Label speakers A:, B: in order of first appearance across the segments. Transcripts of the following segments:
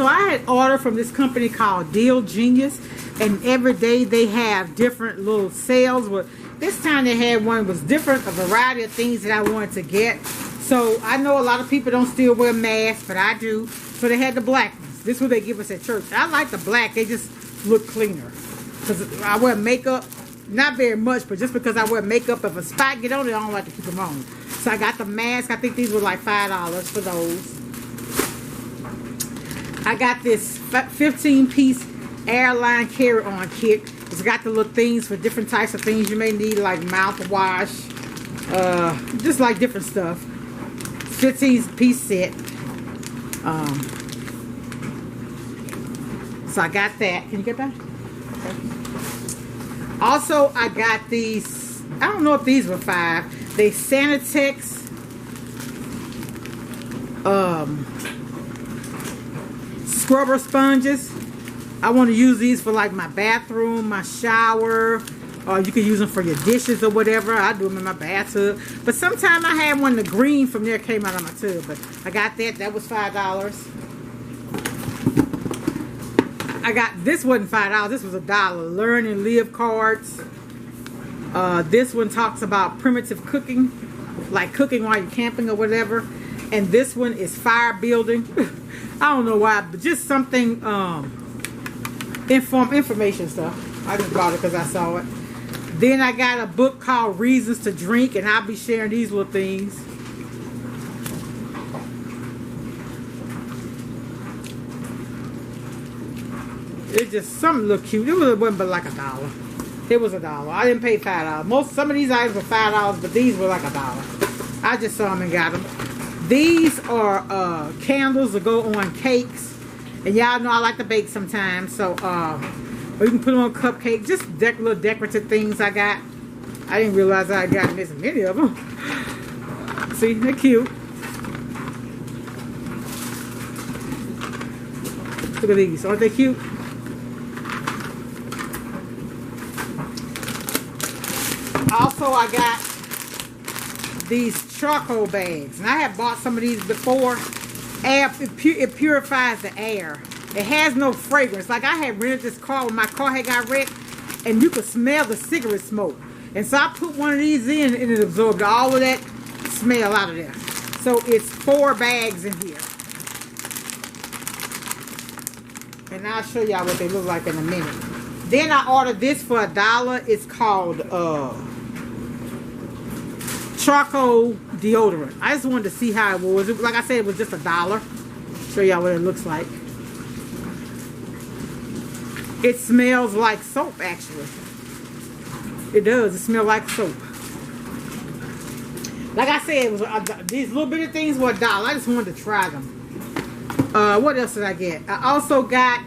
A: So I had ordered from this company called Deal Genius, and every day they have different little sales. Well, this time they had one that was different, a variety of things that I wanted to get. So I know a lot of people don't still wear masks, but I do. So they had the black ones. This is what they give us at church. I like the black. They just look cleaner. Because I wear makeup, not very much, but just because I wear makeup, if a spot get on it, I don't like to keep them on. So I got the mask. I think these were like $5 for those. I got this 15-piece Airline Carry-On Kit. It's got the little things for different types of things you may need, like mouthwash, just like different stuff. 15-piece set. So I got that. Can you get that? Okay. Also, I got these. I don't know if these were $5. They Sanitex. Scrubber sponges. I want to use these for like my bathroom, my shower, or you can use them for your dishes or whatever. I do them in my bathtub. But sometime I had one, the green from there came out of my tub. But I got that. That was $5. I got, this wasn't $5. This was $1. Learn and Live cards. This one talks about primitive cooking, like cooking while you're camping or whatever. And this one is fire building. I don't know why, but just something, information stuff. I just bought it because I saw it. Then I got a book called Reasons to Drink, and I'll be sharing these little things. It's just something look cute. It wasn't but like $1. It was $1. I didn't pay $5. Some of these items were $5, but these were like $1. I just saw them and got them. These are candles that go on cakes, and y'all know I like to bake sometimes. So, or you can put them on cupcakes. Just little decorative things I got. I didn't realize I had gotten this many of them. See, they're cute. Look at these. Aren't they cute? Also, I got these charcoal bags, and I have bought some of these before. It purifies the air. It has no fragrance. Like I had rented this car when my car had got wrecked, and you could smell the cigarette smoke. And so I put one of these in, and it absorbed all of that smell out of there. So it's 4 bags in here, and I'll show y'all what they look like in a minute. Then I ordered this for $1. It's called Choco Deodorant. I just wanted to see how it was. Like I said, it was just $1. Show y'all what it looks like. It smells like soap, actually. It does. It smells like soap. Like I said, it was these little bitty things were $1. I just wanted to try them. What else did I get? I also got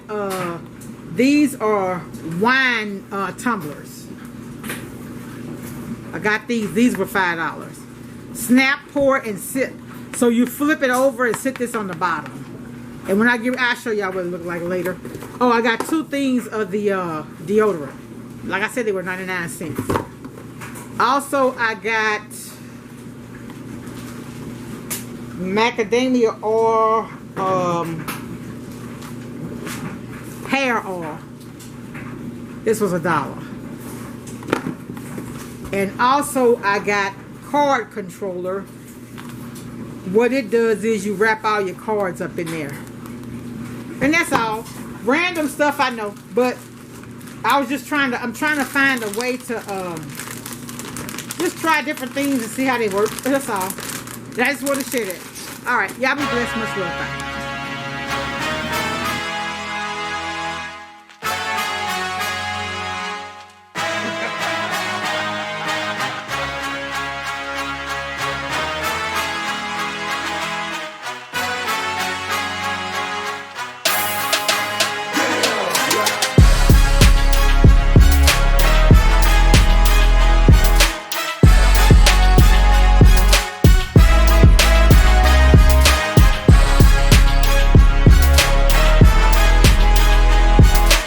A: these are wine tumblers. I got these. These were $5. Snap, pour, and sip. So you flip it over and sit this on the bottom. And when I'll show y'all what it looked like later. Oh, I got 2 things of the deodorant. Like I said, they were 99 cents. Also, I got macadamia oil, hair oil. This was $1. And also I got card controller. What it does is you wrap all your cards up in there. And that's all. Random stuff, I know, but I was just I'm trying to find a way to just try different things and see how they work. That's all. I just want to share that. All right, y'all be blessed. Much love. Bye.